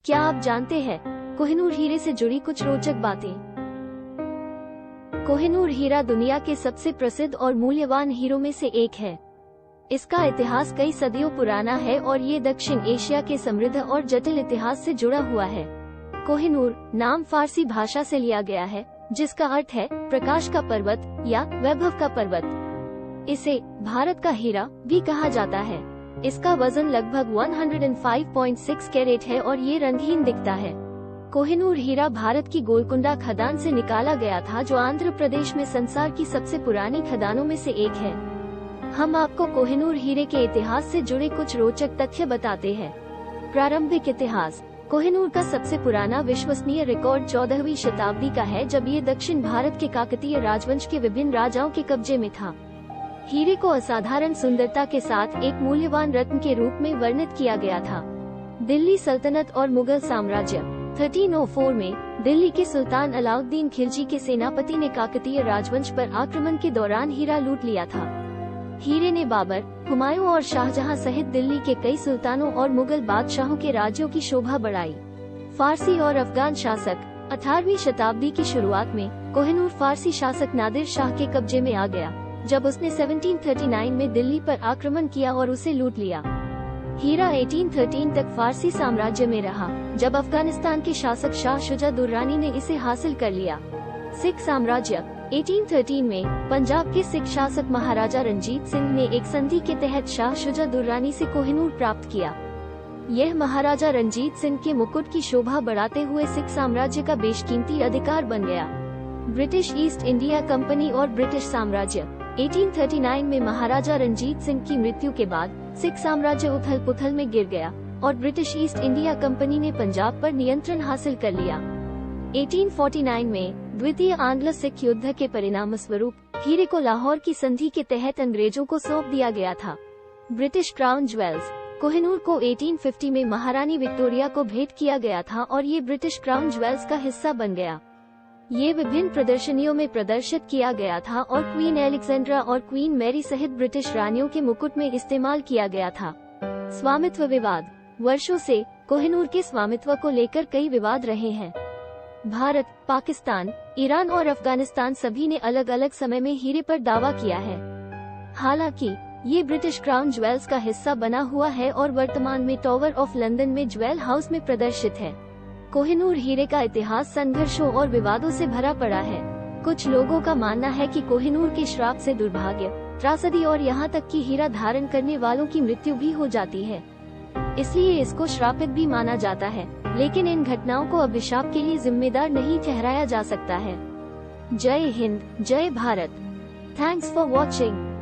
क्या आप जानते हैं कोहिनूर हीरे से जुड़ी कुछ रोचक बातें? कोहिनूर हीरा दुनिया के सबसे प्रसिद्ध और मूल्यवान हीरों में से एक है। इसका इतिहास कई सदियों पुराना है और ये दक्षिण एशिया के समृद्ध और जटिल इतिहास से जुड़ा हुआ है। कोहिनूर नाम फारसी भाषा से लिया गया है, जिसका अर्थ है प्रकाश का पर्वत या वैभव का पर्वत। इसे भारत का हीरा भी कहा जाता है। इसका वजन लगभग 105.6 कैरेट है और ये रंगहीन दिखता है। कोहिनूर हीरा भारत की गोलकुंडा खदान से निकाला गया था, जो आंध्र प्रदेश में संसार की सबसे पुरानी खदानों में से एक है। हम आपको कोहिनूर हीरे के इतिहास से जुड़े कुछ रोचक तथ्य बताते हैं। प्रारंभिक इतिहास। कोहिनूर का सबसे पुराना विश्वसनीय रिकॉर्ड 14वीं शताब्दी का है, जब ये दक्षिण भारत के काकतीय राजवंश के विभिन्न राजाओं के कब्जे में था। हीरे को असाधारण सुंदरता के साथ एक मूल्यवान रत्न के रूप में वर्णित किया गया था। दिल्ली सल्तनत और मुगल साम्राज्य। 1304 में दिल्ली के सुल्तान अलाउद्दीन खिलजी के सेनापति ने काकतीय राजवंश पर आक्रमण के दौरान हीरा लूट लिया था। हीरे ने बाबर, हुमायूं और शाहजहां सहित दिल्ली के कई सुल्तानों और मुगल बादशाहों के राज्यों की शोभा बढ़ाई। फारसी और अफगान शासक। 18वीं शताब्दी की शुरुआत में कोहिनूर फारसी शासक नादिर शाह के कब्जे में आ गया, जब उसने 1739 में दिल्ली पर आक्रमण किया और उसे लूट लिया। हीरा 1813 तक फारसी साम्राज्य में रहा, जब अफगानिस्तान के शासक शाह शुजा दुर्रानी ने इसे हासिल कर लिया। सिख साम्राज्य। 1813 में पंजाब के सिख शासक महाराजा रंजीत सिंह ने एक संधि के तहत शाह शुजा दुर्रानी से कोहिनूर प्राप्त किया। यह महाराजा रंजीत सिंह के मुकुट की शोभा बढ़ाते हुए सिख साम्राज्य का बेशकीमती अधिकार बन गया। ब्रिटिश ईस्ट इंडिया कंपनी और ब्रिटिश साम्राज्य। 1839 में महाराजा रंजीत सिंह की मृत्यु के बाद सिख साम्राज्य उथल पुथल में गिर गया और ब्रिटिश ईस्ट इंडिया कंपनी ने पंजाब पर नियंत्रण हासिल कर लिया। 1849 में द्वितीय आंग्ल सिख युद्ध के परिणामस्वरूप हीरे को लाहौर की संधि के तहत अंग्रेजों को सौंप दिया गया था। British crown jewels. कोहिनूर को 1850 में महारानी विक्टोरिया को भेंट किया गया था और ये ब्रिटिश क्राउन ज्वेल्स का हिस्सा बन गया। ये विभिन्न प्रदर्शनियों में प्रदर्शित किया गया था और क्वीन एलेक्जेंड्रा और क्वीन मैरी सहित ब्रिटिश रानियों के मुकुट में इस्तेमाल किया गया था। स्वामित्व विवाद। वर्षों से कोहिनूर के स्वामित्व को लेकर कई विवाद रहे हैं। भारत, पाकिस्तान, ईरान और अफगानिस्तान सभी ने अलग अलग समय में हीरे पर दावा किया है। हालांकि ये ब्रिटिश क्राउन ज्वेल्स का हिस्सा बना हुआ है और वर्तमान में टॉवर ऑफ लंदन में ज्वेल हाउस में प्रदर्शित है। कोहिनूर हीरे का इतिहास संघर्षों और विवादों से भरा पड़ा है। कुछ लोगों का मानना है कि कोहिनूर के श्राप से दुर्भाग्य, त्रासदी और यहाँ तक कि हीरा धारण करने वालों की मृत्यु भी हो जाती है, इसलिए इसको श्रापित भी माना जाता है। लेकिन इन घटनाओं को अभिशाप के लिए जिम्मेदार नहीं ठहराया जा सकता है। जय हिंद, जय भारत। Thanks for watching.